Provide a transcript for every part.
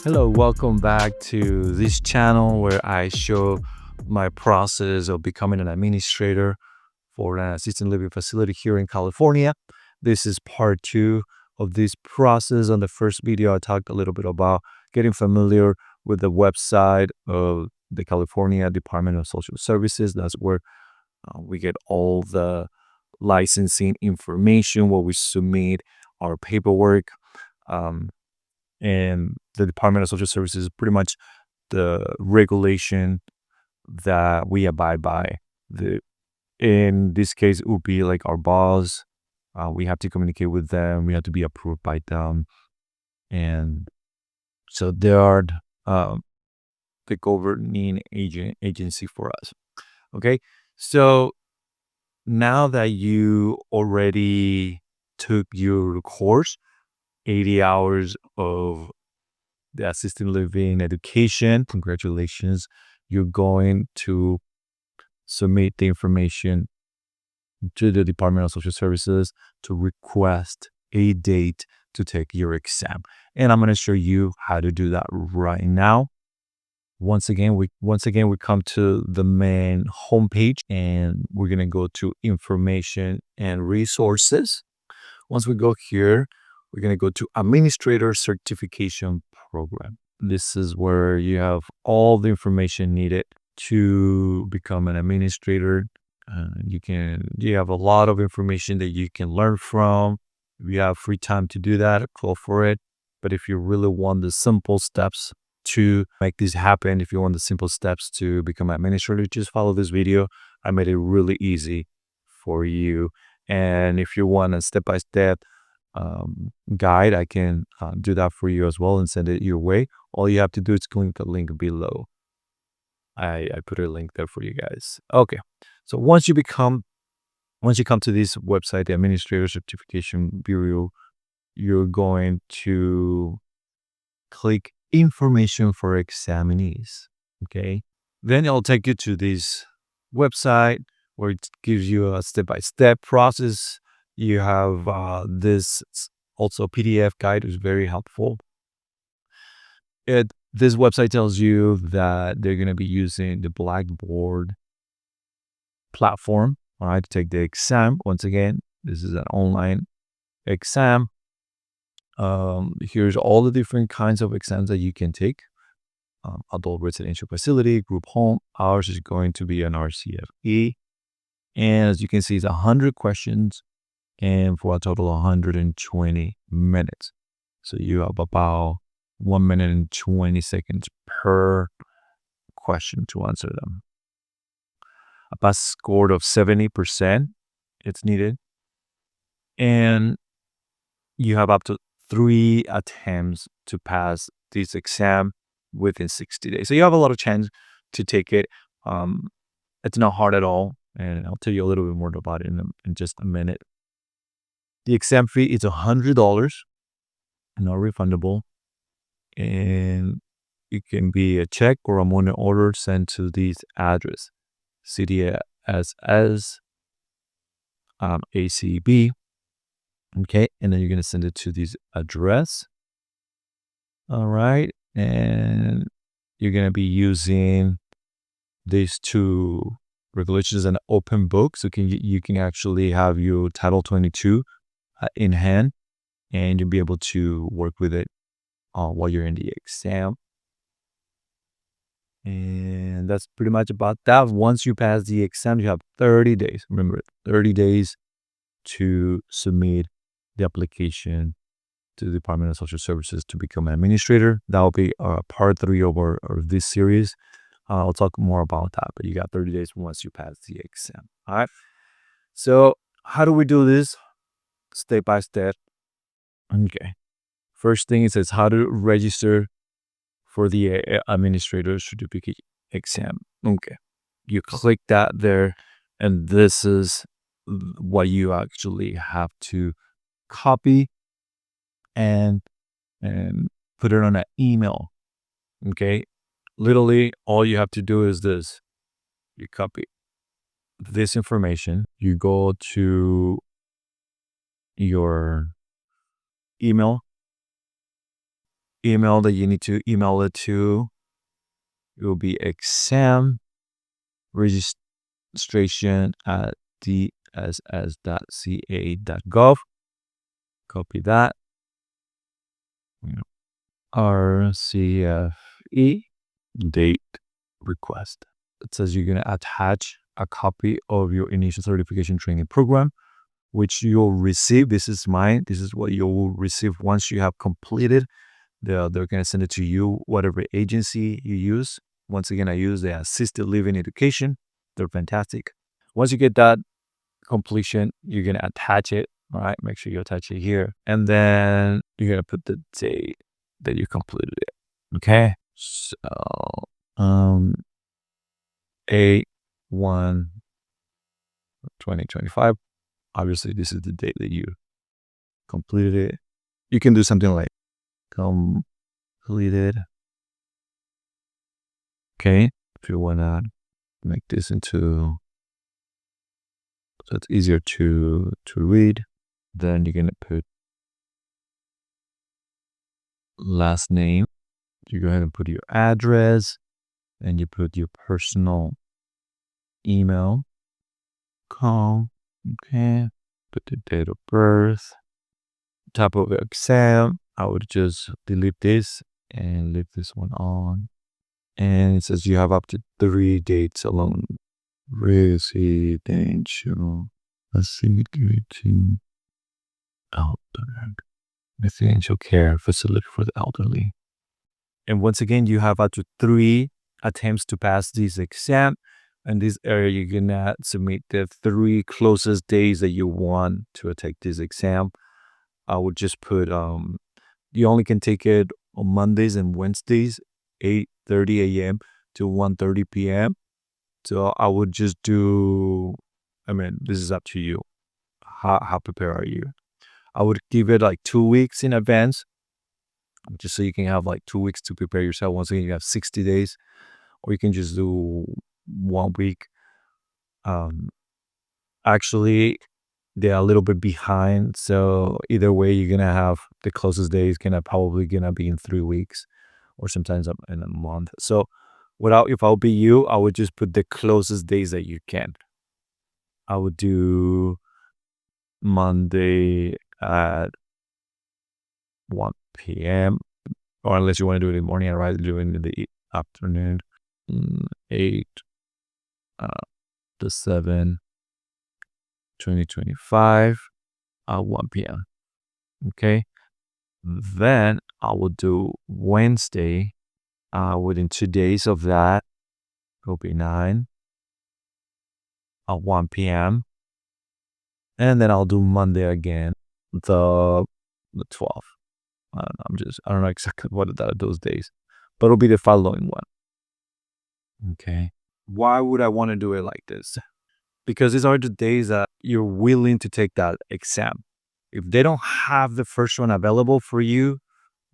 Hello, welcome back to this channel where I show my process of becoming an administrator for an assisted living facility here in California. This is part 2 of this process. On the first video, I talked a little bit about getting familiar with the website of the California Department of Social Services. That's where we get all the licensing information, where we submit our paperwork. Um, and the Department of Social Services is pretty much the regulation that we abide by. In this case, it would be like our boss. We have to communicate with them. We have to be approved by them, and so they are the governing agency for us. Okay, so now that you already took your course, 80 hours of the assisted living education, congratulations. You're going to submit the information to the Department of Social Services to request a date to take your exam. And I'm going to show you how to do that right now. Once again, we come to the main homepage, and we're going to go to information and resources. Once we go here, we're going to go to Administrator Certification Program. This is where you have all the information needed to become an administrator. You have a lot of information that you can learn from. If you have free time to do that, go for it. But if you really want the simple steps to make this happen, if you want the simple steps to become an administrator, just follow this video. I made it really easy for you. And if you want a step-by-step guide, I can do that for you as well and send it your way. All you have to do is click the link below. I put a link there for you guys. Okay, so once you come to this website, the Administrator Certification Bureau, you're going to click Information for Examinees. Okay, then it'll take you to this website where it gives you a step-by-step process. You have this also PDF guide, is very helpful. This website tells you that they're going to be using the Blackboard platform, all right, to take the exam. Once again, this is an online exam. Here's all the different kinds of exams that you can take. Adult residential facility, group home. Ours is going to be an RCFE. And as you can see, it's 100 questions and for a total of 120 minutes. So you have about 1 minute and 20 seconds per question to answer them. A pass score of 70%, it's needed. And you have up to 3 attempts to pass this exam within 60 days. So you have a lot of chance to take it. It's not hard at all. And I'll tell you a little bit more about it in just a minute. The exam fee is $100, not refundable. And it can be a check or a money order sent to this address, CDSS ACB. Okay, and then you're going to send it to this address. All right, and you're going to be using these two regulations and open book, so you can actually have your Title 22 in hand, and you'll be able to work with it while you're in the exam. And that's pretty much about that. Once you pass the exam, you have 30 days. Remember, 30 days to submit the application to the Department of Social Services to become an administrator. That will be part 3 of this series. I'll talk more about that, but you got 30 days once you pass the exam. All right. So how do we do this? Step by step. Okay. First thing, it says how to register for the administrator certificate exam. Okay. You click that there, and this is what you actually have to copy and put it on an email. Okay. Literally, all you have to do is this. You copy this information. You go to your email email that you need to email it to, it will be exam registration at dss.ca.gov. Copy that. RCFE date request. It says you're going to attach a copy of your initial certification training program, which you'll receive. This is mine. This is what you will receive once you have completed. They're going to send it to you, whatever agency you use. Once again, I use the assisted living education. They're fantastic. Once you get that completion, you're going to attach it. All right. Make sure you attach it here. And then you're going to put the date that you completed it. Okay. So, 8/1/2025. Obviously, this is the date that you completed it. You can do something like completed. Okay. If you want to make this into, so it's easier to read, then you're going to put last name. You go ahead and put your address, and you put your personal email, call, okay, put the date of birth, type of exam. I would just delete this and leave this one on. And it says you have up to 3 dates alone. Residential facility, residential care facility for the elderly. And once again, you have up to 3 attempts to pass this exam. In this area, you're gonna submit the 3 closest days that you want to take this exam. I would just put you only can take it on Mondays and Wednesdays, 8:30 a.m. to 1:30 p.m. So I would just do, I mean, this is up to you. How prepared are you? I would give it like 2 weeks in advance, just so you can have like 2 weeks to prepare yourself. Once again, you have 60 days, or you can just do 1 week. Actually, they're a little bit behind, so either way, you're gonna have the closest day is probably gonna be in 3 weeks, or sometimes in a month. So, if I would be you, I would just put the closest days that you can. I would do Monday at 1 p.m. or unless you want to do it in the morning, I'd rather do it in the afternoon. 8/7/2025 at 1 p.m. Okay. Then I will do Wednesday. Within 2 days of that, it'll be 9 at 1 p.m. And then I'll do Monday again, the 12th. I don't know exactly what are those days, but it'll be the following one. Okay. Why would I want to do it like this? Because these are the days that you're willing to take that exam. If they don't have the first one available for you,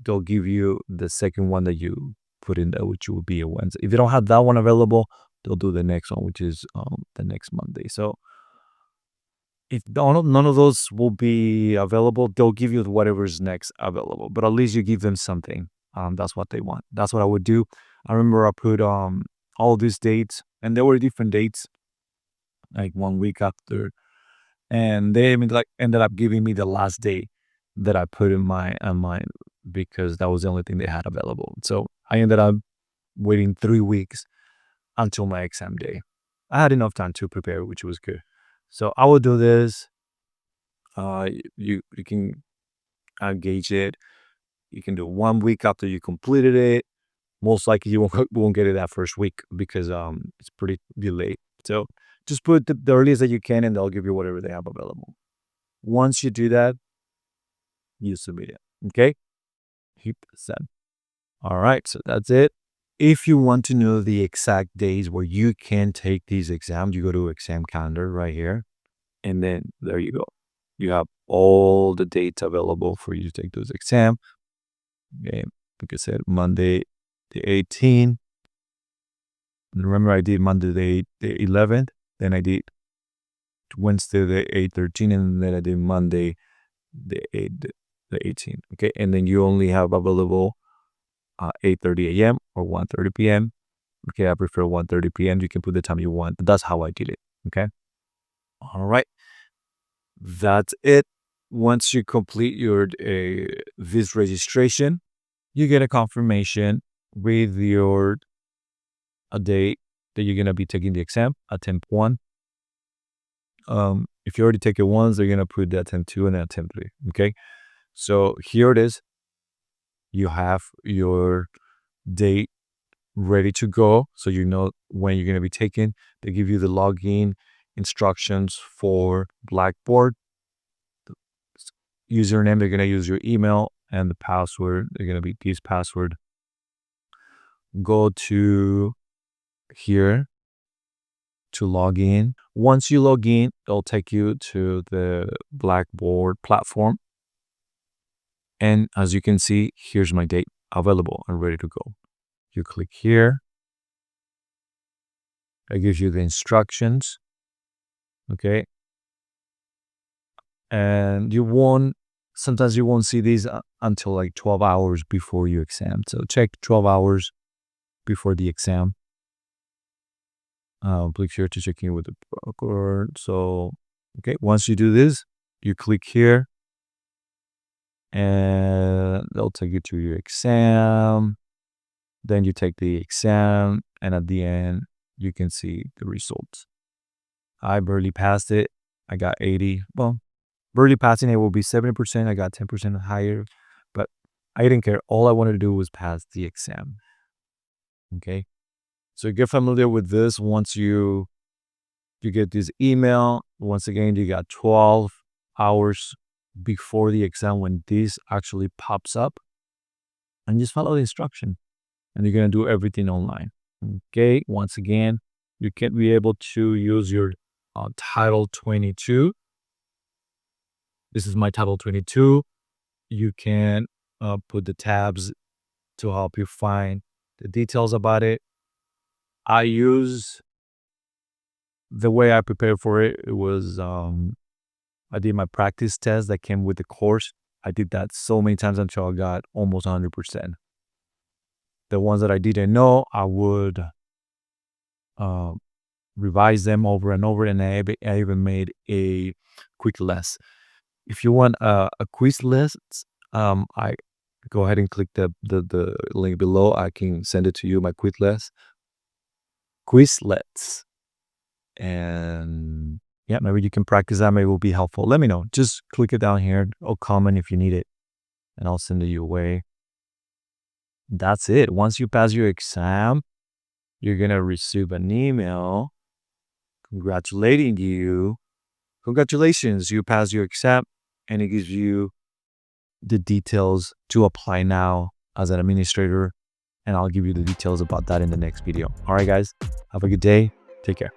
they'll give you the second one that you put in there, which will be a Wednesday. If they don't have that one available, they'll do the next one, which is the next Monday. So if none of those will be available, they'll give you whatever's next available. But at least you give them something. That's what they want. That's what I would do. I remember I put all these dates, and there were different dates, like 1 week after, and they ended up giving me the last day that I put in mine because that was the only thing they had available. So I ended up waiting 3 weeks until my exam day. I had enough time to prepare, which was good. So I will do this. You can gauge it. You can do 1 week after you completed it. Most likely you won't get it that first week because it's pretty delayed. So just put the earliest that you can, and they'll give you whatever they have available. Once you do that, you submit it. Okay? Hit send. All right, so that's it. If you want to know the exact days where you can take these exams, you go to exam calendar right here, and then there you go. You have all the dates available for you to take those exams. Okay, like I said, Monday the 18th. Remember, I did Monday the 11th, then I did Wednesday the 8/13, and then I did Monday the 18th. Okay, and then you only have available 8:30 a.m. or 1:30 p.m. Okay, I prefer 1:30 p.m. You can put the time you want. That's how I did it. Okay. All right. That's it. Once you complete your this registration, you get a confirmation with your a date that you're gonna be taking the exam, attempt 1. If you already take it once, they're gonna put the attempt 2 and attempt 3. Okay. So here it is. You have your date ready to go, so you know when you're gonna be taking. They give you the login instructions for Blackboard. Username, they're gonna use your email, and the password, they're gonna be this password. Go to here to log in. Once you log in, it'll take you to the Blackboard platform. And as you can see, here's my date available and ready to go. You click here. It gives you the instructions. Okay. And sometimes you won't see these until like 12 hours before your exam. So check 12 hours before the exam. Click here to check in with the procurer. So, okay, once you do this, you click here and they'll take you to your exam. Then you take the exam, and at the end, you can see the results. I barely passed it. I got 80. Well, barely passing it will be 70%. I got 10% higher, but I didn't care. All I wanted to do was pass the exam. Okay. So get familiar with this. Once you get this email, once again, you got 12 hours before the exam when this actually pops up, and just follow the instruction, and you're going to do everything online. Okay. Once again, you can be able to use your Title 22. This is my Title 22. You can put the tabs to help you find the details about it. The way I prepared for it, it was I did my practice test that came with the course. I did that so many times until I got almost 100%. The ones that I didn't know, I would revise them over and over, and I even made a quick list. If you want a quiz list, I go ahead and click the link below. I can send it to you, my Quizlets. And yeah, maybe you can practice that. Maybe it will be helpful. Let me know. Just click it down here or comment if you need it, and I'll send it your way. That's it. Once you pass your exam, you're going to receive an email congratulating you. Congratulations, you passed your exam, and it gives you the details to apply now as an administrator. And I'll give you the details about that in the next video. All right, guys, have a good day. Take care.